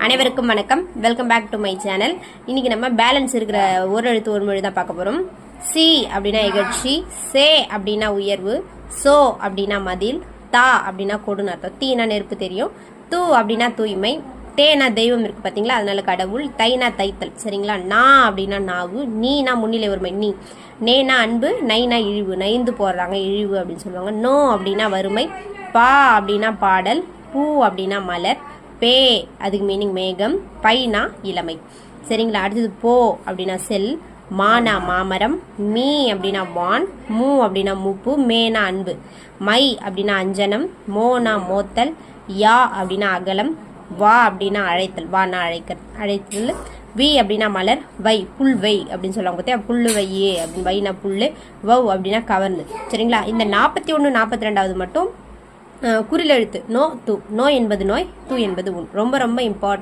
அனைவருக்கும் வணக்கம். Welcome back to my channel. இன்னைக்கு நம்ம பேலன்ஸ் இருக்கிற ஒரு எழுத்து ஒரு மொழி தான் பார்க்க போறோம். சி அப்படின்னா எகட்சி, சே அப்படின்னா உயர்வு, சோ அப்படின்னா மதில், தா அப்படின்னா கொடுன்னு அர்த்தம். தீனா நெருப்பு தெரியும், தூ அப்படின்னா தூய்மை, தேனா தெய்வம் இருக்கு பாத்தீங்களா, அதனால கடவுள், தைனா தைத்தல் சரிங்களா. நா அப்படின்னா நாவு, நீனா முன்னிலை ஒருமை நீ, நேனா அன்பு, நைனா இழிவு, நைந்து போடுறாங்க இழிவு அப்படின்னு சொல்லுவாங்க. நோ அப்படின்னா வறுமை, பா அப்படின்னா பாடல், பூ அப்படின்னா மலர், பே அதுக்கு மீனிங் மேகம், பைனா இளமை சரிங்களா. அடுத்தது போ அப்படின்னா செல், மானா மாமரம், மீ அப்படின்னா வான், மூ அப்படின்னா மூப்பு, மேனா அன்பு, மை அப்படின்னா அஞ்சனம், மோனா மோத்தல், யா அப்படின்னா அகலம், வா அப்படின்னா அழைத்தல், வானா அழைத்தல், வி அப்படின்னா மலர், வை புல் வை அப்படின்னு சொல்லுவாங்க பார்த்தியா, புல்லு வையே அப்படின்னு, வைனா புல்லு, வவ் அப்படின்னா கவர்ந்து சரிங்களா. இந்த 41 42வது மட்டும் குறில் எழுத்து நோ தூ. நோ என்பது நோய், தூ என்பது உன். ரொம்ப ரொம்ப இம்பார்ட்டன்ட்.